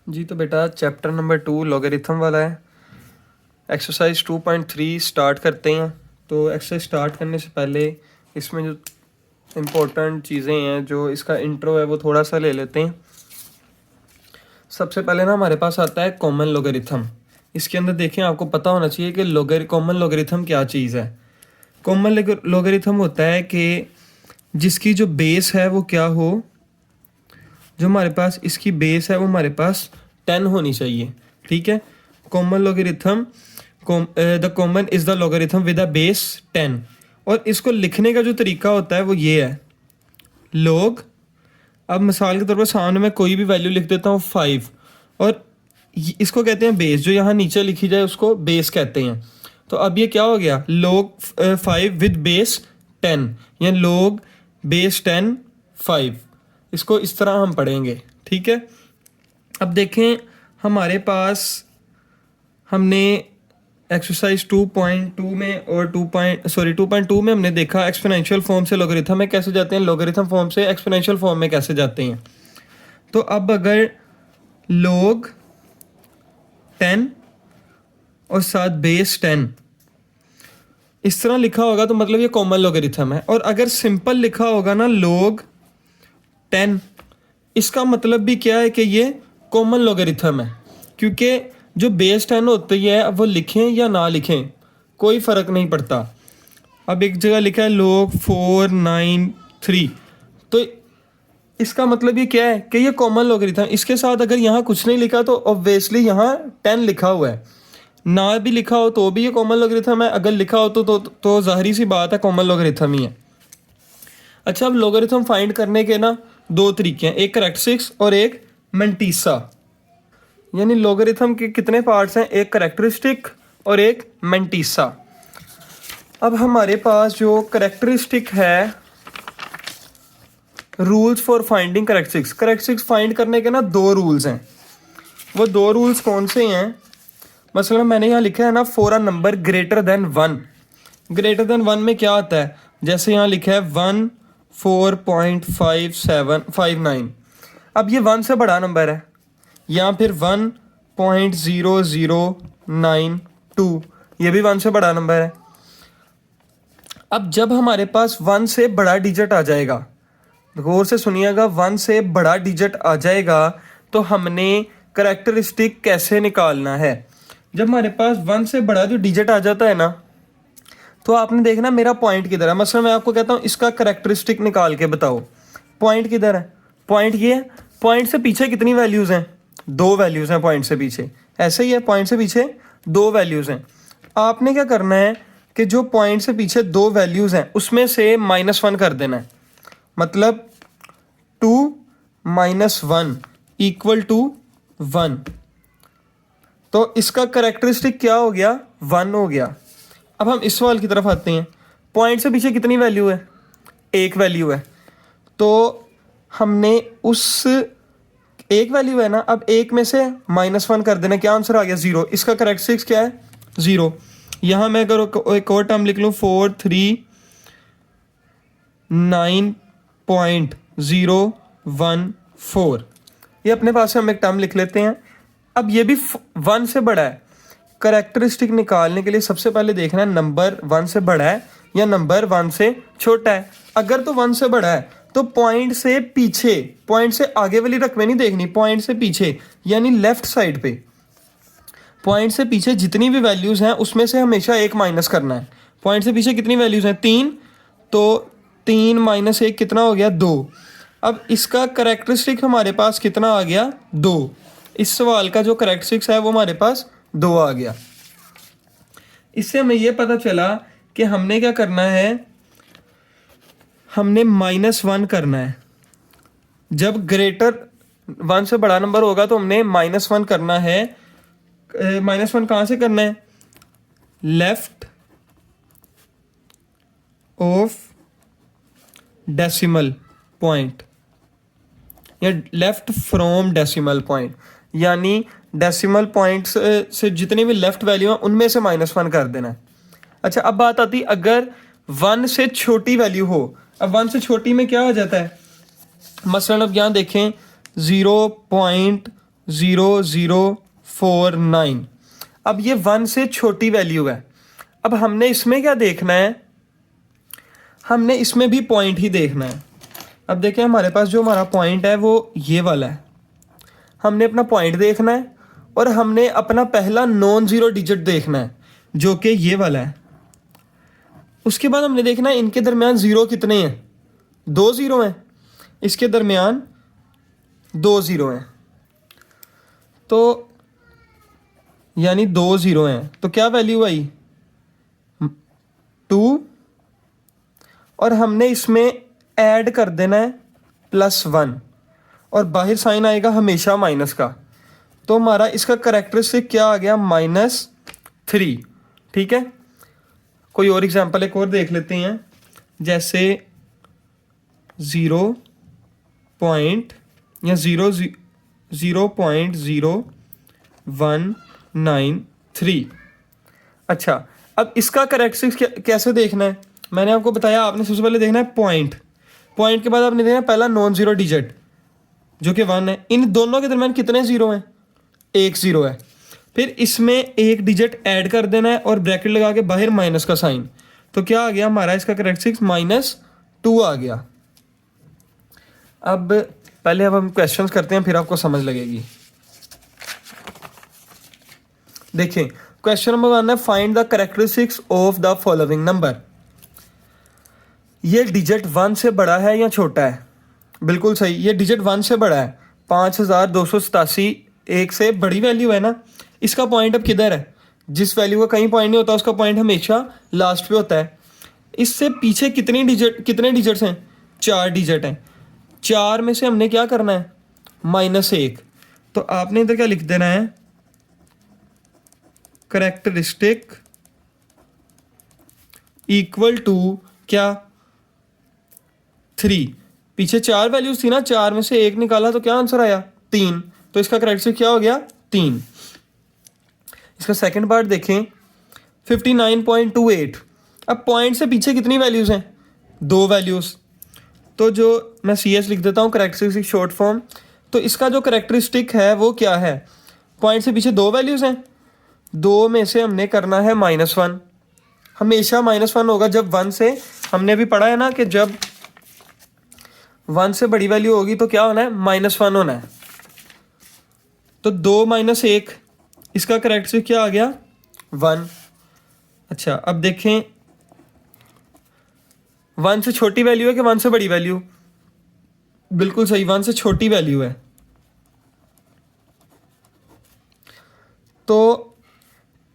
जी तो बेटा chapter number 2 logarithm वाला है। एक्सरसाइज 2.3 स्टार्ट करते हैं। तो एक्सरसाइज स्टार्ट करने से पहले इसमें जो इम्पोर्टेंट चीज़ें हैं, जो इसका इंट्रो है, वो थोड़ा सा ले लेते हैं। सबसे पहले ना हमारे पास आता है कॉमन लॉगरिथम। इसके अंदर देखें, आपको पता होना चाहिए कि कॉमन लॉगरिथम क्या चीज़ है। कॉमन लॉगरिथम होता है कि जिसकी जो बेस है वो क्या हो, जो हमारे पास इसकी बेस है वो हमारे पास 10 होनी चाहिए। ठीक है, common logarithm, the common is the logarithm with a base 10। और इसको लिखने का जो तरीका होता है वो ये है, लॉग। अब मिसाल के तौर पर सामने मैं कोई भी वैल्यू लिख देता हूँ 5, और इसको कहते हैं बेस। जो यहाँ नीचे लिखी जाए उसको बेस कहते हैं। तो अब ये क्या हो गया, लॉग 5 विद बेस 10, या लॉग बेस 10 5। इसको इस तरह हम पढ़ेंगे। ठीक है, अब देखें हमारे पास हमने एक्सरसाइज 2.2 में और 2.2 में हमने देखा एक्सपोनेंशियल फॉर्म से लॉगरिथम में कैसे जाते हैं, लॉगरिथम फॉर्म से एक्सपोनेंशियल फॉर्म में कैसे जाते हैं। तो अब अगर लॉग 10 और साथ बेस 10 इस तरह लिखा होगा तो मतलब ये कॉमन लॉगरिथम है। और अगर सिंपल लिखा होगा ना लॉग 10, इसका मतलब भी क्या है कि ये कॉमन लॉगरिथम है, क्योंकि जो बेस 10 होती है अब वो लिखें या ना लिखें कोई फ़र्क नहीं पड़ता। अब एक जगह लिखा है log 493, तो इसका मतलब ये क्या है कि ये कॉमन लॉगरिथम। इसके साथ अगर यहाँ कुछ नहीं लिखा तो ऑब्वियसली यहाँ 10 लिखा हुआ है, ना भी लिखा हो तो भी ये कॉमन लॉगरिथम है, अगर लिखा हो तो ज़ाहिरी सी बात है कॉमन लॉगरिथम ही है। अच्छा, अब लॉगरिथम फाइंड करने के ना दो तरीके हैं, एक करैक्टरिस्टिक्स और एक मेंटीसा। यानी लॉगरिथम के कितने पार्ट्स हैं, एक करैक्टरिस्टिक और एक मेंटीसा। अब हमारे पास जो करैक्टरिस्टिक है, rules for finding characteristics find करने के ना दो रूल्स हैं। वो दो रूल्स कौन से हैं, मसलन मैंने यहाँ लिखा है ना for a number greater than 1। Greater than 1 में क्या आता है, जैसे यहाँ लिखा है 1 4.5759। अब ये 1 से बड़ा नंबर है, या फिर 1.0092, ये भी 1 से बड़ा नंबर है। अब जब हमारे पास 1 से बड़ा डिजिट आ जाएगा, गौर से सुनिएगा, 1 से बड़ा डिजिट आ जाएगा तो हमने करैक्टरिस्टिक कैसे निकालना है। जब हमारे पास 1 से बड़ा जो डिजिट आ जाता है ना, तो आपने देखना मेरा पॉइंट किधर है। मतलब मैं आपको कहता हूँ इसका करैक्टरिस्टिक निकाल के बताओ, पॉइंट किधर है। पॉइंट ये है, पॉइंट से पीछे कितनी वैल्यूज़ हैं, 2 वैल्यूज़ हैं पॉइंट से पीछे। ऐसे ही है, पॉइंट से पीछे 2 वैल्यूज़ हैं। आपने क्या करना है कि जो पॉइंट से पीछे 2 वैल्यूज़ हैं उसमें से -1 कर देना है। मतलब 2 - 1 = 1। तो इसका करैक्टरिस्टिक क्या हो गया, 1 हो गया। अब हम इस सवाल की तरफ आते हैं, पॉइंट से पीछे कितनी वैल्यू है, एक वैल्यू है। तो हमने उस एक वैल्यू है ना, अब एक में से -1 कर देना, क्या आंसर आ गया, 0। इसका करैक्टरिस्टिक्स क्या है, 0। यहाँ मैं अगर एक और टर्म लिख लूँ 439.014, ये अपने पास से हम एक टर्म लिख लेते हैं। अब ये भी 1 से बड़ा है। करैक्टरिस्टिक निकालने के लिए सबसे पहले देखना है नंबर 1 से बड़ा है या नंबर 1 से छोटा है। अगर तो 1 से बड़ा है तो पॉइंट से पीछे, पॉइंट से आगे वाली रकमें नहीं देखनी, पॉइंट से पीछे यानी लेफ्ट साइड पे, पॉइंट से पीछे जितनी भी वैल्यूज़ हैं उसमें से हमेशा एक माइनस करना है। पॉइंट से पीछे कितनी वैल्यूज़ हैं, 3, तो 3 - 1 कितना हो गया, 2। अब इसका करैक्टरिस्टिक हमारे पास कितना आ गया, 2। इस सवाल का जो करैक्टरिस्टिक्स है वो हमारे पास 2 आ गया। इससे हमें ये पता चला कि हमने क्या करना है, हमने -1 करना है। जब ग्रेटर 1 से बड़ा नंबर होगा तो हमने -1 करना है। -1 कहाँ से करना है, लेफ्ट ऑफ डेसिमल पॉइंट या लेफ्ट फ्रॉम डेसिमल पॉइंट, यानी डेसिमल पॉइंट से जितनी भी लेफ्ट वैल्यू हैं उनमें से -1 कर देना है। अच्छा, अब बात आती अगर 1 से छोटी वैल्यू हो। अब 1 से छोटी में क्या आ जाता है, मसलन अब यहाँ देखें 0.0049। अब ये 1 से छोटी वैल्यू है। अब हमने इसमें क्या देखना है, हमने इसमें भी पॉइंट ही देखना है। अब देखें हमारे पास जो हमारा पॉइंट है वो ये वाला है, हमने अपना पॉइंट देखना है और हमने अपना पहला नॉन ज़ीरो डिजिट देखना है जो कि ये वाला है। उसके बाद हमने देखना है इनके दरमियान ज़ीरो कितने हैं, 2 ज़ीरो हैं, इसके दरमियान 2 ज़ीरो हैं, तो यानी 2 ज़ीरो हैं, तो क्या वैल्यू आई 2, और हमने इसमें ऐड कर देना है +1 और बाहर साइन आएगा हमेशा माइनस का। तो हमारा इसका करेक्टरिस्टिक क्या आ गया -3। ठीक है, कोई और एग्जांपल एक और देख लेते हैं, जैसे 0.0193। अच्छा, अब इसका करेक्टरिस्टिक कैसे देखना है, मैंने आपको बताया आपने सबसे पहले देखना है पॉइंट के बाद आपने देखना है पहला नॉन ज़ीरो डिजिट जो कि 1 है। इन दोनों के दरमियान कितने ज़ीरो हैं, 1 ज़ीरो है। फिर इसमें एक डिजिट ऐड कर देना है और ब्रैकेट लगा के बाहर माइनस का साइन, तो क्या आ गया हमारा इसका करेक्टरिस्टिक -2 आ गया। अब पहले अब हम क्वेश्चंस करते हैं फिर आपको समझ लगेगी। देखिए क्वेश्चन नंबर 1 है, find the characteristics of the following number. ये डिजिट 1 से बड़ा है या छोटा है, बिल्कुल सही, ये डिजिट 1 से बड़ा है। 5287 1 से बड़ी वैल्यू है ना। इसका पॉइंट अब किधर है, जिस वैल्यू का कहीं पॉइंट नहीं होता उसका पॉइंट हमेशा लास्ट पे होता है। इससे पीछे कितने डिजिट्स हैं, 4 डिजिट हैं। 4 में से हमने क्या करना है -1, तो आपने इधर क्या लिख देना है, करेक्टरिस्टिक इक्वल टू क्या 3। पीछे 4 वैल्यूज थी ना, 4 में से 1 निकाला तो क्या आंसर आया 3, तो इसका करेक्टरिस्टिक क्या हो गया 3। इसका सेकंड पार्ट देखें 59.28। अब पॉइंट से पीछे कितनी वैल्यूज हैं, 2 वैल्यूज, तो जो मैं CS लिख देता हूँ करेक्टरिस्टिक शॉर्ट फॉर्म। तो इसका जो करेक्टरिस्टिक है वो क्या है, पॉइंट से पीछे 2 वैल्यूज हैं, 2 में से हमने करना है -1। हमेशा -1 होगा जब 1 से, हमने भी पढ़ा है ना कि जब 1 से बड़ी वैल्यू होगी तो क्या होना है -1 होना है। तो 2 - 1, इसका करेक्टरिस्टिक क्या आ गया 1। अच्छा अब देखें 1 से छोटी वैल्यू है कि 1 से बड़ी वैल्यू, बिल्कुल सही 1 से छोटी वैल्यू है। तो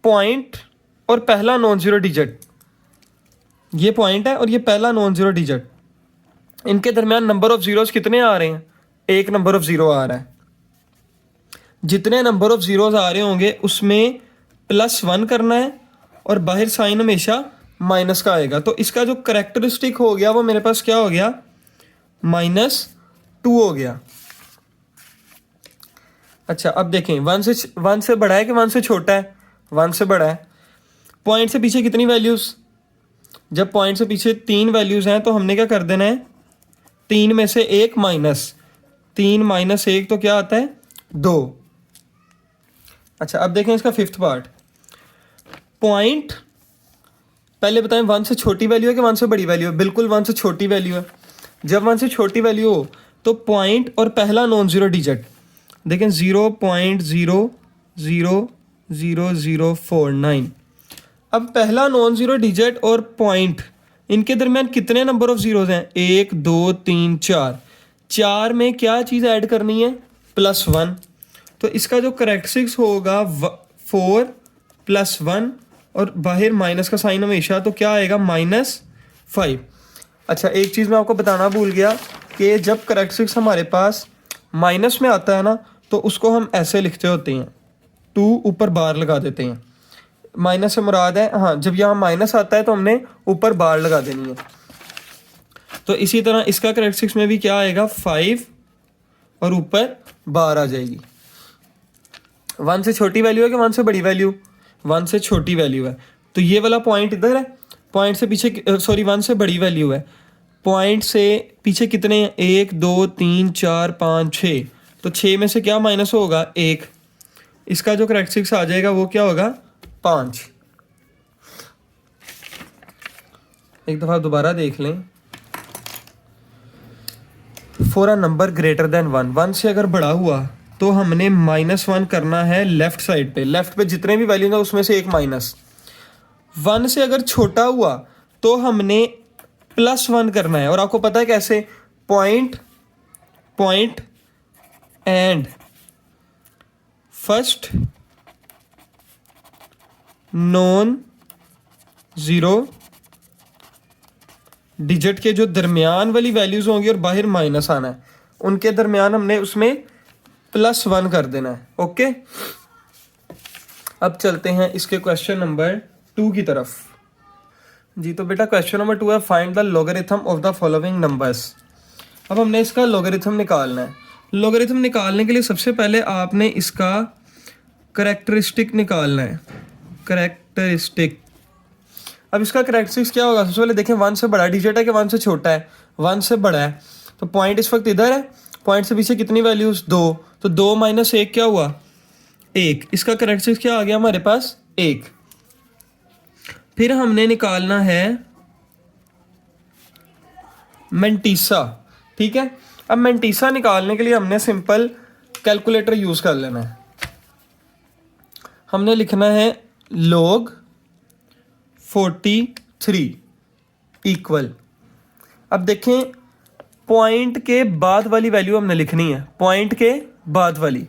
पॉइंट और पहला नॉन ज़ीरो डिजिट, ये पॉइंट है और ये पहला नॉन ज़ीरो डिजिट, इनके दरमियान नंबर ऑफ ज़ीरोज़ कितने आ रहे हैं, 1 नंबर ऑफ ज़ीरो आ रहा है। जितने नंबर ऑफ ज़ीरोज़ आ रहे होंगे उसमें +1 करना है और बाहर साइन हमेशा माइनस का आएगा। तो इसका जो करेक्टरिस्टिक हो गया वो मेरे पास क्या हो गया -2 हो गया। अच्छा अब देखें 1 से बड़ा है कि 1 से छोटा है, 1 से बड़ा है। पॉइंट से पीछे कितनी वैल्यूज़, जब पॉइंट से पीछे 3 वैल्यूज़ हैं तो हमने क्या कर देना है 3 में से 1 माइनस, 3 - 1 तो क्या आता है 2। अच्छा अब देखें इसका फिफ्थ पार्ट, पॉइंट पहले बताएं 1 से छोटी वैल्यू है कि 1 से बड़ी वैल्यू है, बिल्कुल 1 से छोटी वैल्यू है। जब 1 से छोटी वैल्यू हो तो पॉइंट और पहला नॉन ज़ीरो डिजिट देखें 0.000049। अब पहला नॉन ज़ीरो डिजिट और पॉइंट, इनके दरमियान कितने नंबर ऑफ ज़ीरोज़ हैं, 1 2 3 4। 4 में क्या चीज़ ऐड करनी है +1, तो इसका जो करेक्टरिस्टिक्स होगा 4 +1 और बाहर माइनस का साइन हमेशा, तो क्या आएगा -5। अच्छा एक चीज़ मैं आपको बताना भूल गया कि जब करेक्टरिस्टिक्स हमारे पास माइनस में आता है ना तो उसको हम ऐसे लिखते होते हैं, 2 ऊपर बार लगा देते हैं। माइनस से मुराद है, हाँ जब यहाँ माइनस आता है तो हमने ऊपर बार लगा देनी है। तो इसी तरह इसका करेक्टरिस्टिक्स में भी क्या आएगा 5 और ऊपर बार आ जाएगी। 1 से छोटी वैल्यू है कि 1 से बड़ी वैल्यू, 1 से छोटी वैल्यू है, तो ये वाला पॉइंट इधर है। पॉइंट से पीछे 1 से बड़ी वैल्यू है, पॉइंट से पीछे कितने हैं 1 2 3 4 5 6, तो 6 में से क्या माइनस होगा, 1। इसका जो करेक्टरिस्टिक्स आ जाएगा वो क्या होगा, 5। एक दफ़ा दोबारा देख लें। For a number greater than 1, 1 से अगर बड़ा हुआ तो हमने -1 करना है लेफ्ट साइड पे। लेफ्ट पे जितने भी वैल्यूज हैं उसमें से एक माइनस। 1 से अगर छोटा हुआ तो हमने +1 करना है। और आपको पता है कैसे, point point and first non zero digit के जो दरमियान वाली वैल्यूज होंगी और बाहर माइनस आना है, उनके दरमियान हमने उसमें +1 कर देना है। ओके, अब चलते हैं इसके क्वेश्चन नंबर 2 की तरफ। जी तो बेटा क्वेश्चन नंबर 2 है, find the logarithm of the following numbers. अब हमने इसका लॉगरिथम निकालना है। लॉगरिथम निकालने के लिए सबसे पहले आपने इसका करेक्टरिस्टिक निकालना है, करेक्टरिस्टिक। अब इसका करेक्टरिस्टिक्स क्या होगा, सबसे पहले देखें 1 से बड़ा डिजिट है कि 1 से छोटा है, 1 से बड़ा है। तो पॉइंट इस वक्त इधर है, पॉइंट से पीछे कितनी वैल्यूज, 2। तो 2 - 1 क्या हुआ, 1। इसका करेक्टरिस्टिक्स क्या आ गया हमारे पास, 1। फिर हमने निकालना है मेंटीसा। ठीक है, अब मेंटीसा निकालने के लिए हमने सिंपल कैलकुलेटर यूज कर लेना है। हमने लिखना है log 43 इक्वल। अब देखें पॉइंट के बाद वाली वैल्यू हमने लिखनी है, पॉइंट के बाद वाली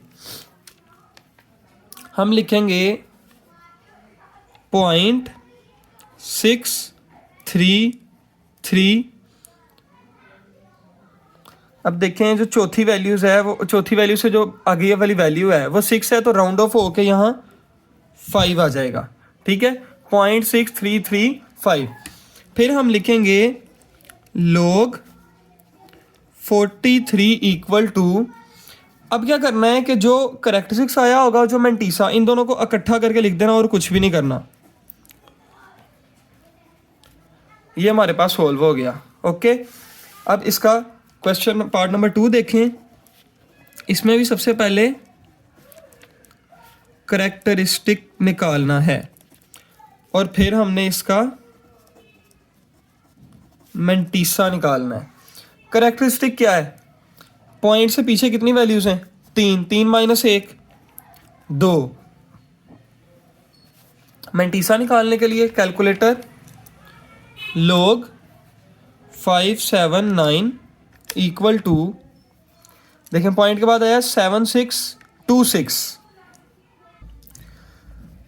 हम लिखेंगे 0.633। अब देखें जो चौथी वैल्यूज है, वो चौथी वैल्यू से जो आगे वाली वैल्यू है वो 6 है, तो राउंड ऑफ होके यहाँ 5 आ जाएगा। ठीक है, 0.6335। फिर हम लिखेंगे log 43 इक्वल टू, अब क्या करना है कि जो करेक्टरिस्टिक्स आया होगा, जो मेंटीसा, इन दोनों को इकट्ठा करके लिख देना और कुछ भी नहीं करना। ये हमारे पास सोल्व हो गया। ओके, अब इसका क्वेश्चन पार्ट नंबर 2 देखें। इसमें भी सबसे पहले करेक्टरिस्टिक निकालना है और फिर हमने इसका मेंटीसा निकालना है। करेक्टरिस्टिक क्या है, पॉइंट से पीछे कितनी वैल्यूज हैं, 3। 3 - 1 2। मेंटीसा निकालने के लिए कैलकुलेटर log 579 इक्वल टू, देखें पॉइंट के बाद आया 7626।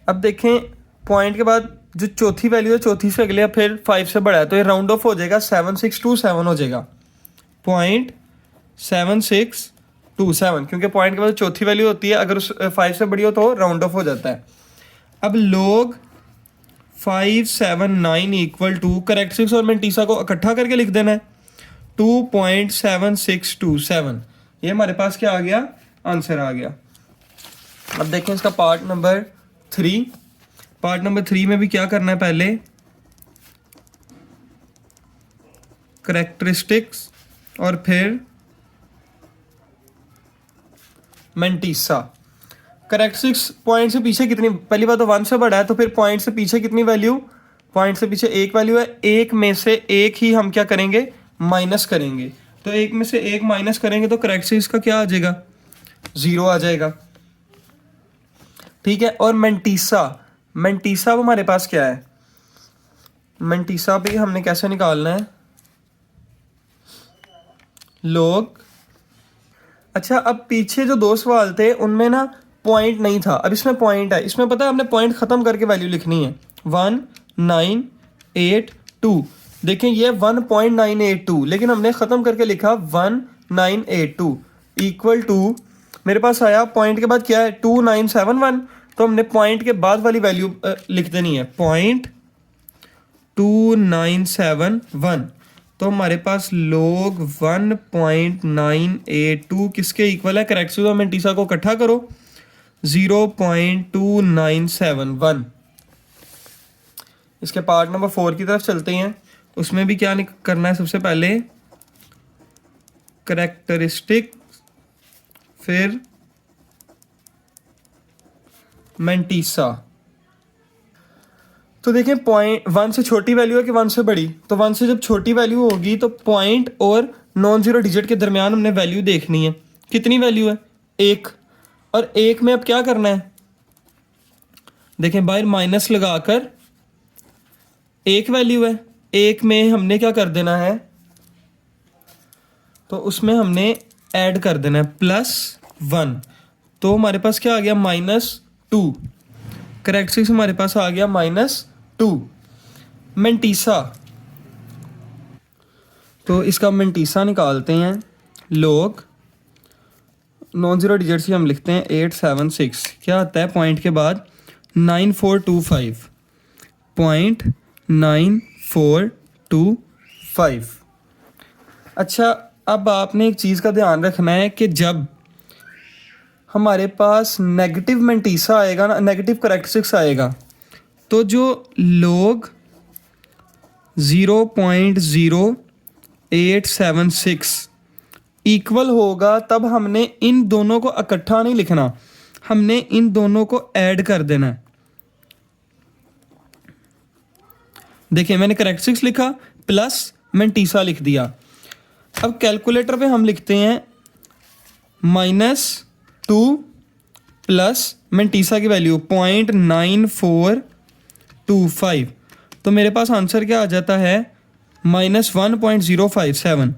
अब देखें पॉइंट के बाद जो चौथी वैल्यू है, चौथी से अगले फिर 5 से बड़ा है, तो ये राउंड ऑफ हो जाएगा, 7627 हो जाएगा, 0.7627, क्योंकि पॉइंट के बाद चौथी वैल्यू होती है, अगर उस 5 से बड़ी हो तो राउंड ऑफ हो जाता है। अब log 579 इक्वल टू, करेक्टरिस्टिक्स और मेंटीसा को इकट्ठा करके लिख देना है, 2.7627। ये हमारे पास क्या आ गया, आंसर आ गया। अब देखें इसका पार्ट नंबर 3। पार्ट नंबर 3 में भी क्या करना है, पहले करेक्टरिस्टिक्स और फिर मेंटीसा। करेक्टरिस्टिक्स पॉइंट से पीछे कितनी, पहली बात तो 1 से बड़ा है, तो फिर पॉइंट से पीछे कितनी वैल्यू, पॉइंट से पीछे एक वैल्यू है, एक में से एक ही हम क्या करेंगे, माइनस करेंगे। तो एक में से एक माइनस करेंगे तो करेक्टरिस्टिक्स का क्या आ जाएगा, 0 आ जाएगा। ठीक है, और मेंटीसा, मेंटीसा हमारे पास क्या है, मेंटीसा भी हमने कैसे निकालना है, log, अच्छा अब पीछे जो 2 सवाल थे उनमें ना पॉइंट नहीं था, अब इसमें पॉइंट है। इसमें पता है हमने पॉइंट खत्म करके वैल्यू लिखनी है, 1982। देखें ये 1.982, लेकिन हमने ख़त्म करके लिखा 1982 इक्वल टू, मेरे पास आया पॉइंट के बाद क्या है, 2971। तो हमने पॉइंट के बाद वाली वैल्यू लिख देनी है, 0.2971। तो हमारे पास log 1.982 किसके इक्वल है, करेक्टरिस्टिक्स और मेंटीसा को इकट्ठा करो, 0.2971। इसके पार्ट नंबर 4 की तरफ चलते हैं। उसमें भी क्या करना है, सबसे पहले करेक्टरिस्टिक फिर मेंटीसा। तो देखें पॉइंट 1 से छोटी वैल्यू है कि 1 से बड़ी, तो 1 से जब छोटी वैल्यू होगी तो पॉइंट और नॉन जीरो डिजिट के दरमियान हमने वैल्यू देखनी है। कितनी वैल्यू है? 1। और 1 में अब क्या करना है, देखें बाहर माइनस लगाकर 1 वैल्यू है, 1 में हमने क्या कर देना है, तो उसमें हमने ऐड कर देना है +1। तो हमारे पास क्या आ गया, -2। करेक्टरिस्टिक्स हमारे पास आ गया -2। मेंटीसा, तो इसका मेंटीसा निकालते हैं। लोग नॉन ज़ीरो डिजिट से हम लिखते हैं 876, क्या आता है पॉइंट के बाद 9425। अच्छा, अब आपने एक चीज़ का ध्यान रखना है कि जब हमारे पास नेगेटिव मेंटीसा आएगा ना, नेगेटिव करेक्टरिस्टिक्स आएगा, तो जो लोग 0.0876 इक्वल होगा, तब हमने इन दोनों को इकट्ठा नहीं लिखना, हमने इन दोनों को ऐड कर देना है। देखिए मैंने करेक्टरिस्टिक्स लिखा प्लस मेंटीसा लिख दिया। अब कैलकुलेटर पे हम लिखते हैं -2 प्लस मेंटीसा की वैल्यू 0.9425, तो मेरे पास आंसर क्या आ जाता है, -1.057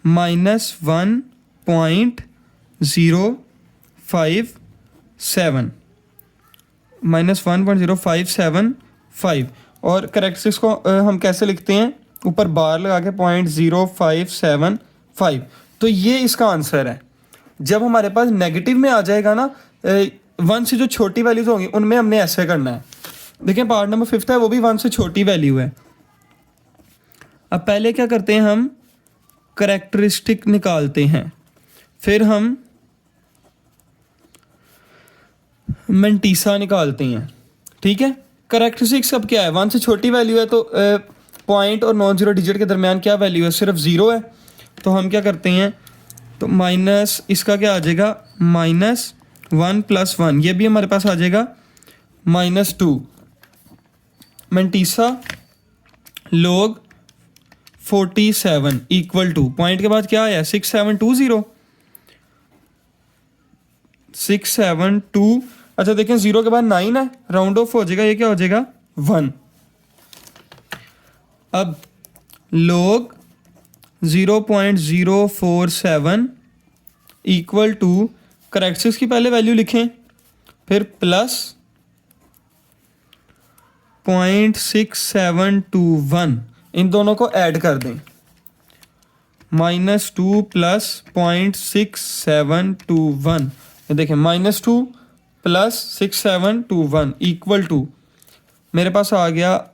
-1.0575। और करेक्टरिस्टिक्स को हम कैसे लिखते हैं, ऊपर बार लगा के 0.0575। तो ये इसका आंसर है। जब हमारे पास नेगेटिव में आ जाएगा ना, 1 से जो छोटी वैल्यूज होंगी उनमें हमने ऐसे करना है। देखिए पार्ट नंबर 5 है, वो भी 1 से छोटी वैल्यू है। अब पहले क्या करते हैं, हम करेक्टरिस्टिक निकालते हैं, फिर हम मेंटीसा निकालते हैं। ठीक है, करेक्टरिस्टिक्स अब क्या है, 1 से छोटी वैल्यू है, तो पॉइंट और नॉन जीरो डिजिट के दरमियान क्या वैल्यू है, सिर्फ 0 है। तो हम क्या करते हैं, तो माइनस इसका क्या आ जाएगा, -1 + 1, ये भी हमारे पास आ जाएगा -2। Mantissa log 47 equal to, point के बाद क्या आया, 6720 672। अच्छा देखें 0 के बाद 9 है, राउंड ऑफ हो जाएगा, ये क्या हो जाएगा 1। अब log 0.047 इक्वल टू, करेक्टरिस्टिक्स की पहले वैल्यू लिखें, फिर प्लस 0.6721, इन दोनों को ऐड कर दें, -2 + 0.6721। ये देखें -2 + 6721 इक्वल टू, मेरे पास आ गया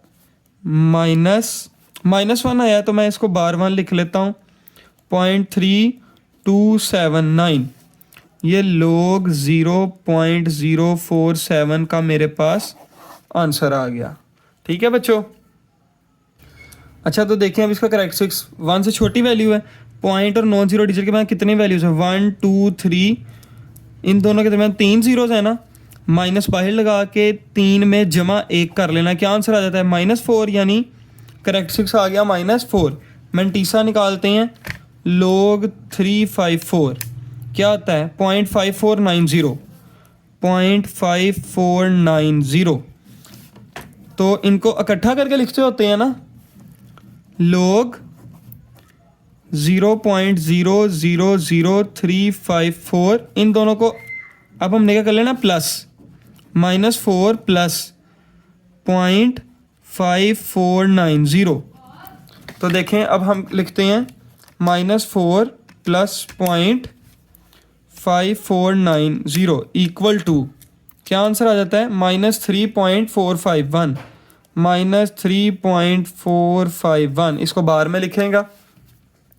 -1 आया, तो मैं इसको बार 1 लिख लेता हूँ, 0.3279। ये log 0.047 का मेरे पास आंसर आ गया। ठीक है बच्चों। अच्छा तो देखें अब इसका करेक्टरिस्टिक्स, 1 से छोटी वैल्यू है, पॉइंट और नॉन जीरो डिजिट के बाद कितनी वैल्यूज है, 1 2 3, इन दोनों के दरमियान 3 जीरोज है ना, माइनस बाहर लगा के 3 में जमा 1 कर लेना, क्या आंसर आ जाता है -4, यानी करेक्टरिस्टिक्स आ गया -4। मेंटीसा निकालते हैं, log 354 क्या आता है, 0.5490। तो इनको इकट्ठा करके लिखते होते हैं ना, log 0.000354, इन दोनों को अब हमने क्या कर लेना, प्लस -4 प्लस 0.5490। तो देखें अब हम लिखते हैं -4 प्लस 0.5490 इक्वल टू, क्या आंसर आ जाता है, -3.451 -3.451। इसको बार में लिखेगा।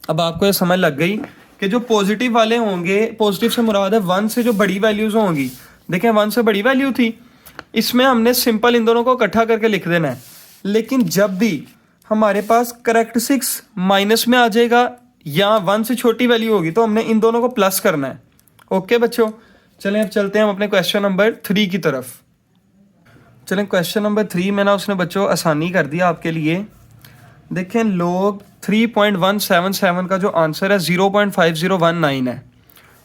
अब आपको ये समझ लग गई कि जो पॉजिटिव वाले होंगे, पॉजिटिव से मुराद है 1 से जो बड़ी वैल्यूज़ होंगी, देखें 1 से बड़ी वैल्यू थी, इसमें हमने सिंपल इन दोनों को इकट्ठा करके लिख देना है। लेकिन जब भी हमारे पास करेक्टरिस्टिक्स माइनस में आ जाएगा या 1 से छोटी वैल्यू होगी, तो हमने इन दोनों को प्लस करना है ओके बच्चों, चलें अब चलते हैं हम अपने क्वेश्चन नंबर 3 की तरफ। चलें क्वेश्चन नंबर 3 में ना उसने बच्चों आसानी कर दिया आपके लिए। देखें log 3.177 का जो आंसर है 0.5019 है,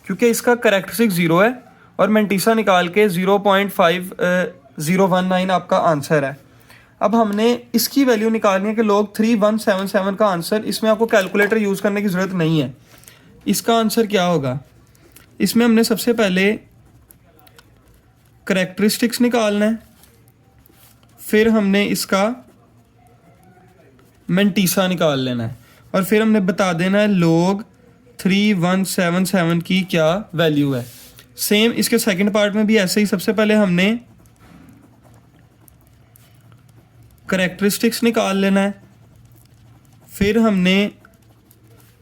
क्योंकि इसका करेक्टरिस्टिक 0 है और मैंटीसा निकाल के 0.5019 आपका आंसर है। अब हमने इसकी वैल्यू निकालनी है कि log 3177 का आंसर, इसमें आपको कैलकुलेटर यूज़ करने की ज़रूरत नहीं है। इसका आंसर क्या होगा, इसमें हमने सबसे पहले करेक्टरिस्टिक्स निकालना है, फिर हमने इसका मैंटीसा निकाल लेना है और फिर हमने बता देना है log 3177 की क्या वैल्यू है। सेम इसके सेकंड पार्ट में भी ऐसे ही, सबसे पहले हमने करेक्टरिस्टिक्स निकाल लेना है, फिर हमने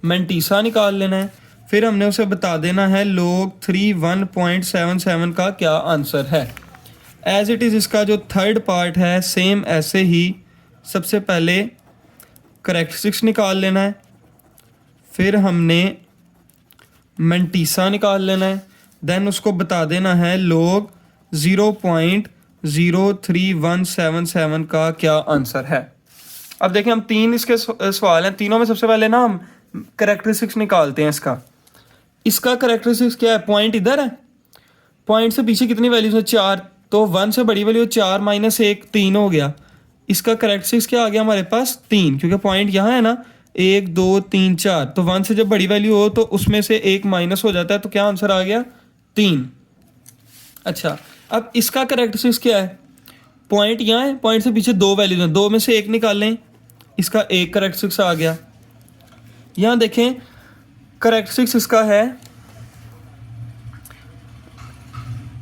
मैंटीसा निकाल लेना है, फिर हमने उसे बता देना है log 31.77 का क्या आंसर है। एज इट इज़ इसका जो थर्ड पार्ट है सेम ऐसे ही, सबसे पहले करेक्टरिस्टिक्स निकाल लेना है, फिर हमने मैंटीसा निकाल लेना है, देन उसको बता देना है log 0.03177 का क्या आंसर है। अब देखें हम 3 इसके सवाल हैं, तीनों में सबसे पहले ना हम करेक्टरिस्टिक्स निकालते हैं। इसका करेक्टरिस्टिक्स क्या है, पॉइंट इधर है, पॉइंट से पीछे कितनी वैल्यूज है 4, तो 1 से बड़ी वैल्यू 4 माइनस 1 3 हो गया। इसका करेक्टरिस्टिक्स क्या आ गया हमारे पास 3, क्योंकि पॉइंट यहाँ है ना 1 2 3 4, तो 1 से जब बड़ी वैल्यू हो तो उसमें से 1 माइनस हो जाता है, तो क्या आंसर आ गया 3। अच्छा, अब इसका करेक्टरिस्टिक्स क्या है, पॉइंट यहाँ है, पॉइंट से पीछे 2 वैल्यूज हैं, 2 में से 1 निकाल लें, इसका 1 करेक्टरिस्टिक्स आ गया। यहाँ देखें करेक्टरिस्टिक्स इसका है,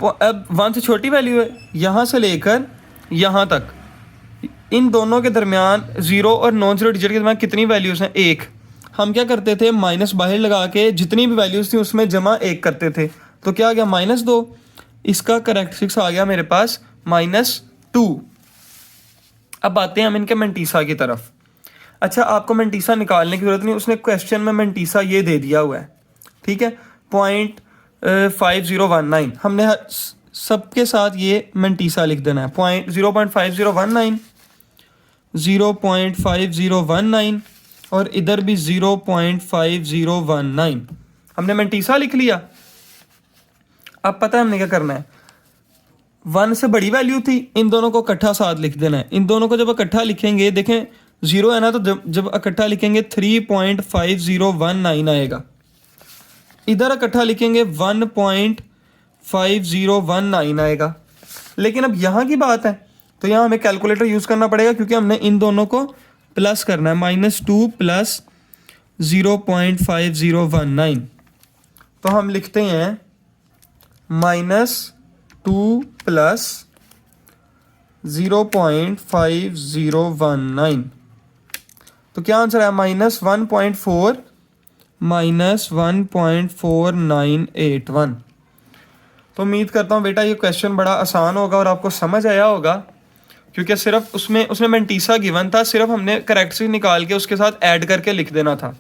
अब 1 से छोटी वैल्यू है, यहाँ से लेकर यहाँ तक, इन दोनों के दरमियान 0 और नॉन जीरो डिजिट के दरमियान कितनी वैल्यूज़ हैं 1। हम क्या करते थे, माइनस बाहर लगा के जितनी भी वैल्यूज़ थी उसमें जमा 1 करते थे, तो क्या आ गया -2। इसका करेक्टरिस्टिक्स आ गया मेरे पास -2। अब आते हैं हम इनके मैंटीसा की तरफ। अच्छा, आपको मैंटीसा निकालने की ज़रूरत नहीं, उसने क्वेश्चन में मैंटीसा ये दे दिया हुआ है, ठीक है, 0.5019। हमने सबके साथ ये मैंटीसा लिख देना है, 0.5019 और इधर भी 0.5019। हमने मैंटीसा लिख लिया। अब पता है हमने क्या करना है, 1 से बड़ी वैल्यू थी, इन दोनों को इकट्ठा साथ लिख देना है। इन दोनों को जब इकट्ठा लिखेंगे, देखें 0 है ना, तो जब इकट्ठा लिखेंगे 3.5019 आएगा। इधर इकट्ठा लिखेंगे 1.5019 आएगा। लेकिन अब यहाँ की बात है तो यहाँ हमें कैलकुलेटर यूज़ करना पड़ेगा, क्योंकि हमने इन दोनों को प्लस करना है, -2 प्लस 0.5019। तो हम लिखते हैं -2 प्लस 0.5019, तो क्या आंसर है -1.4981। तो उम्मीद करता हूँ बेटा ये क्वेश्चन बड़ा आसान होगा और आपको समझ आया होगा, क्योंकि सिर्फ उसने मैंटीसा गिवन था, सिर्फ हमने करेक्टरिस्टिक्स निकाल के उसके साथ ऐड करके लिख देना था।